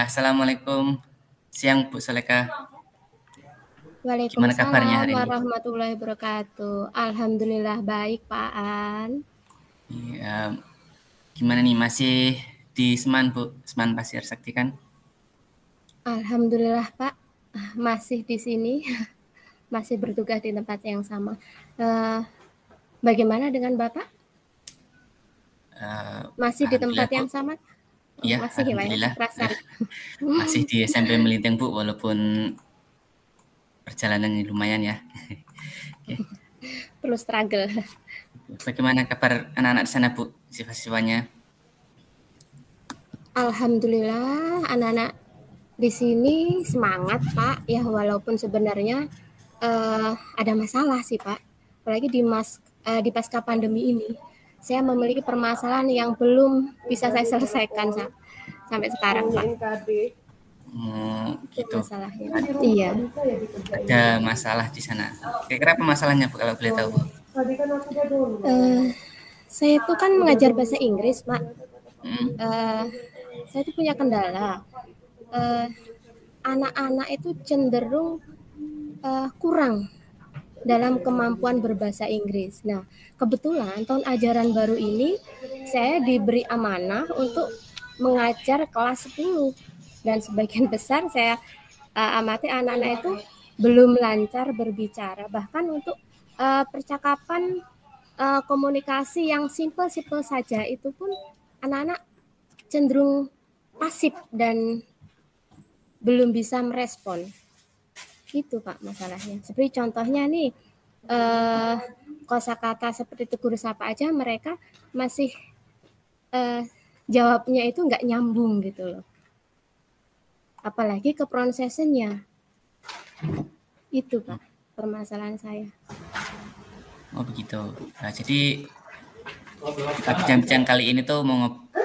Assalamualaikum. Siang Bu Soleka. Gimana kabarnya Waalaikumsalam hari ini? warahmatullahi wabarakatuh. Alhamdulillah baik, Pak An. Iya, gimana nih masih di Seman Bu? Seman Pasir Sakti kan? Alhamdulillah, Pak. Masih di sini, masih bertugas di tempat yang sama. Bagaimana dengan Bapak? Masih di Alhamdulillah tempat Bu. yang sama? Iya, Masih ya, Pak ya, alhamdulillah. kerasan. Masih di SMP Melintang Bu, walaupun perjalanannya lumayan ya. Oke. Perlu struggle. Bagaimana kabar anak-anak di sana Bu? Siswa-siswanya? Alhamdulillah, anak-anak di sini semangat, Pak. Ya, walaupun sebenarnya ada masalah sih, Pak. Apalagi di pasca pandemi ini. Saya memiliki permasalahan yang belum bisa saya selesaikan sampai sekarang, Pak. Itu Gitu. masalahnya. Iya. Ada masalah di sana. Kira-kira apa masalahnya Bu kalau boleh tahu Bu? Saya itu kan mengajar bahasa Inggris, Pak. Saya itu punya kendala. Anak-anak itu cenderung kurang dalam kemampuan berbahasa Inggris. Nah, kebetulan tahun ajaran baru ini saya diberi amanah untuk mengajar kelas 10 dan sebagian besar saya amati anak-anak itu belum lancar berbicara, bahkan untuk percakapan komunikasi yang simple-simple saja itu pun anak-anak cenderung pasif dan belum bisa merespon. Gitu Pak masalahnya. Seperti contohnya nih kosakata seperti tegur sapa aja mereka masih jawabnya itu nggak nyambung gitu loh. Apalagi ke pronunciation-nya. Itu Pak permasalahan saya. Oh begitu. Nah, jadi bincang-bincang kali ini tuh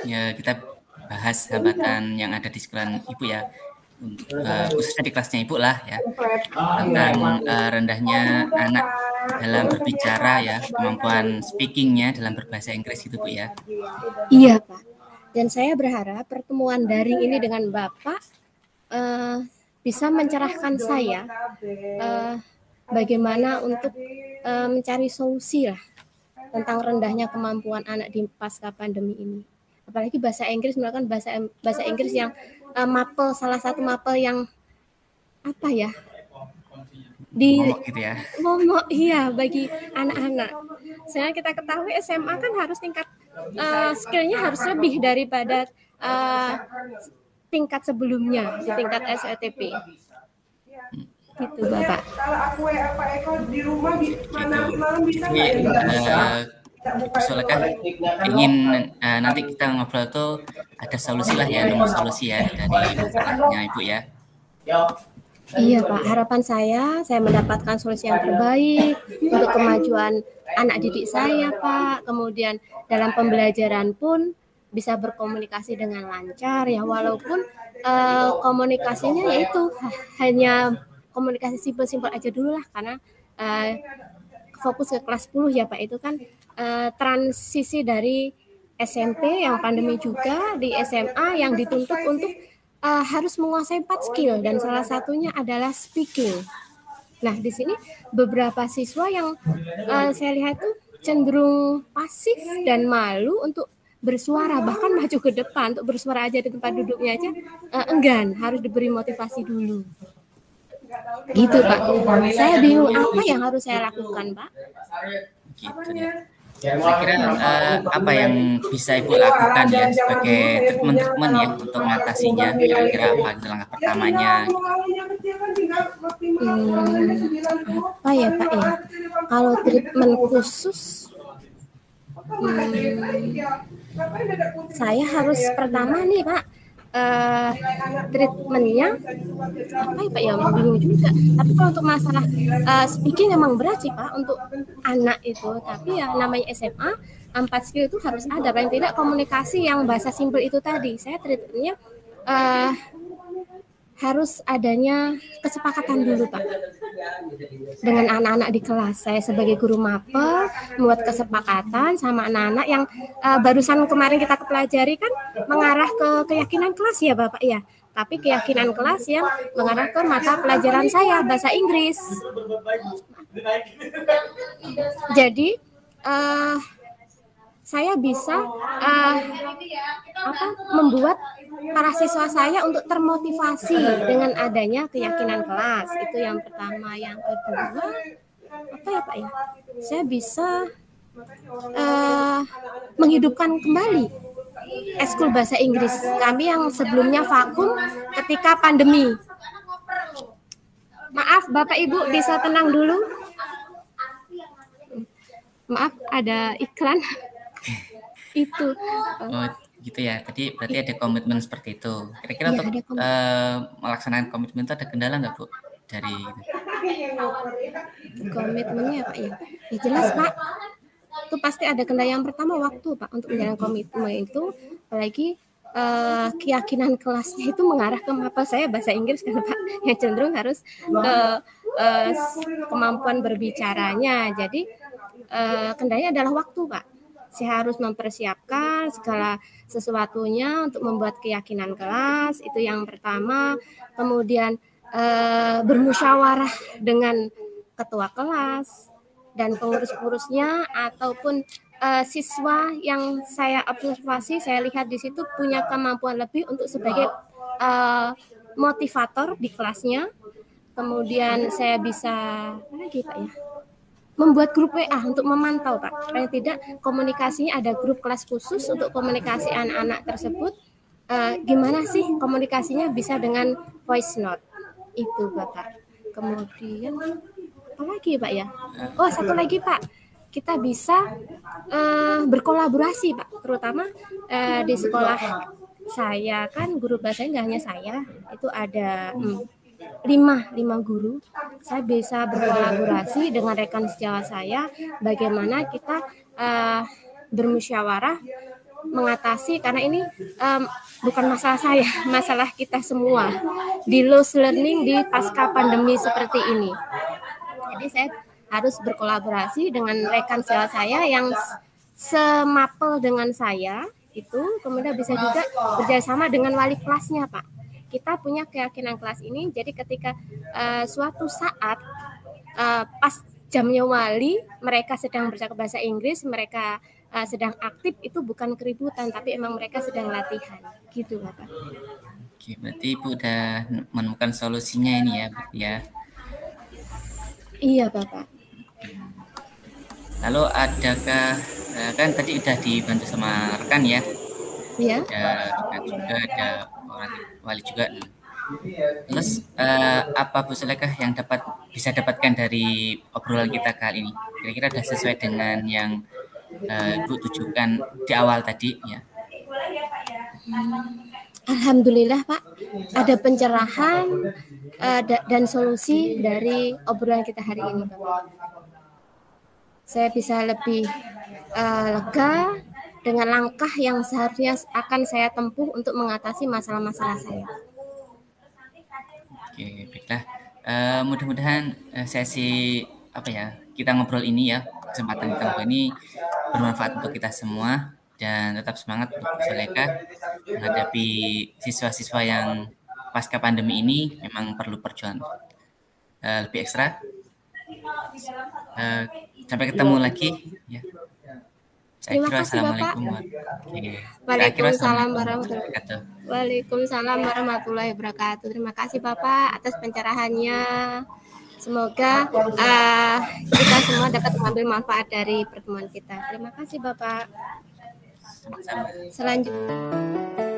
ya kita bahas hambatan yang ada di sekolah Ibu ya. Khususnya di kelasnya Ibu lah ya, tentang rendahnya anak dalam berbicara ya, kemampuan speakingnya dalam berbahasa Inggris itu Bu ya. Iya Pak, dan saya berharap pertemuan daring ini dengan Bapak bisa mencerahkan saya bagaimana untuk mencari solusi lah tentang rendahnya kemampuan anak di pasca pandemi ini. Apalagi bahasa Inggris merupakan bahasa Inggris yang mapel, salah satu mapel yang apa ya Momok gitu ya. Momok iya bagi anak-anak. Saya kita ketahui SMA kan harus tingkat skillnya harus lebih daripada tingkat sebelumnya di tingkat SLTP. Gitu Bapak. Kalau aku Pak Eko di rumah malam bisa Soalnya kan ingin nanti kita ngobrol tuh ada solusi lah ya, nemu solusi ya dari masalahnya Ibu ya. Iya Pak, harapan saya mendapatkan solusi yang terbaik untuk kemajuan anak didik saya Pak. Kemudian dalam pembelajaran pun bisa berkomunikasi dengan lancar ya, walaupun komunikasinya yaitu hanya komunikasi simpel-simpel aja dulu lah, karena fokus ke kelas 10 ya Pak, itu kan transisi dari SMP yang pandemi juga di SMA yang dituntut untuk harus menguasai 4 skill dan salah satunya adalah speaking. Nah di sini beberapa siswa yang saya lihat tuh cenderung pasif dan malu untuk bersuara, bahkan maju ke depan untuk bersuara aja di tempat duduknya aja enggan, harus diberi motivasi dulu. Gitu Pak, saya bingung apa yang harus saya lakukan Pak. Gitu ya. Kira-kira apa yang bisa Ibu lakukan ya sebagai treatment ya untuk mengatasinya, kira-kira apa langkah pertamanya? Apa ya Pak ya, kalau treatment khusus saya harus pertama nih Pak treatmentnya apa ya Pak ya, bingung juga. Tapi kalau untuk masalah speaking emang berat sih Pak untuk anak itu, tapi ya namanya SMA 4 skill itu harus ada, paling tidak komunikasi yang bahasa simpel itu tadi. Saya treatmentnya harus adanya kesepakatan dulu Pak dengan anak-anak di kelas. Saya sebagai guru mapel membuat kesepakatan sama anak-anak yang barusan kemarin kita pelajari kan mengarah ke keyakinan kelas ya Bapak ya, tapi keyakinan kelas yang mengarah ke mata pelajaran saya, bahasa Inggris. Jadi saya bisa membuat para siswa saya untuk termotivasi dengan adanya keyakinan kelas. Itu yang pertama. Yang kedua, apa ya Pak ya? Saya bisa menghidupkan kembali eskul bahasa Inggris kami yang sebelumnya vakum ketika pandemi. Maaf Bapak Ibu, bisa tenang dulu. Maaf, ada iklan. Itu. Oh, gitu ya. Tadi berarti ada komitmen seperti itu. Kira-kira untuk melaksanakan komitmen itu ada kendala nggak Bu? Dari komitmennya Pak ya? Ya jelas Pak. Itu pasti ada kendala. Yang pertama waktu Pak untuk menjalankan komitmen itu, apalagi keyakinan kelasnya itu mengarah ke mapel saya bahasa Inggris kan Pak, yang cenderung harus kemampuan berbicaranya. Jadi kendalanya adalah waktu Pak. Saya harus mempersiapkan segala sesuatunya untuk membuat keyakinan kelas, itu yang pertama. Kemudian bermusyawarah dengan ketua kelas dan pengurus-pengurusnya ataupun siswa yang saya observasi, saya lihat di situ punya kemampuan lebih untuk sebagai motivator di kelasnya. Kemudian saya bisa apa lagi Pak ya? Membuat grup WA untuk memantau Pak. Paling tidak komunikasinya ada grup kelas khusus untuk komunikasi anak-anak tersebut. Gimana sih komunikasinya bisa dengan voice note itu Bapak. Kemudian apa lagi Pak ya? Oh satu lagi Pak, kita bisa berkolaborasi Pak, terutama di sekolah saya kan guru bahasa nggak hanya saya, itu ada 5 guru. Saya bisa berkolaborasi dengan rekan sejawat saya bagaimana kita bermusyawarah mengatasi, karena ini bukan masalah saya, masalah kita semua di lost learning di pasca pandemi seperti ini. Jadi saya harus berkolaborasi dengan rekan sejawat saya yang semapel dengan saya itu, kemudian bisa juga bekerjasama dengan wali kelasnya Pak. Kita punya keyakinan kelas ini, jadi ketika suatu saat pas jamnya wali, mereka sedang bercakap bahasa Inggris, mereka sedang aktif, itu bukan keributan, tapi emang mereka sedang latihan, gitu Bapak. Oke, berarti Ibu udah menemukan solusinya ini ya, berarti ya. Iya Bapak. Lalu adakah, kan tadi udah dibantu sama rekan ya? Iya. Ada juga, ada orang wali juga. Terus apa Bu Sulekah yang bisa dapatkan dari obrolan kita kali ini? Kira-kira sudah sesuai dengan yang Ibu tujukan di awal tadi ya? Alhamdulillah Pak, ada pencerahan dan solusi dari obrolan kita hari ini Bapak. Saya bisa lebih lega dengan langkah yang seharusnya akan saya tempuh untuk mengatasi masalah-masalah saya. Oke, baiklah. Mudah-mudahan sesi kita ngobrol ini ya, kesempatan kita ngobrol ini bermanfaat untuk kita semua, dan tetap semangat untuk Bu Sulekah menghadapi siswa-siswa yang pasca pandemi ini memang perlu perjuangan lebih ekstra. Sampai ketemu lagi ya. Terima kasih Bapak. Waalaikumsalam warahmatullahi wabarakatuh. Waalaikumsalam warahmatullahi wabarakatuh. Terima kasih Bapak atas pencerahannya. Semoga kita semua dapat mengambil manfaat dari pertemuan kita. Terima kasih Bapak. Selanjutnya.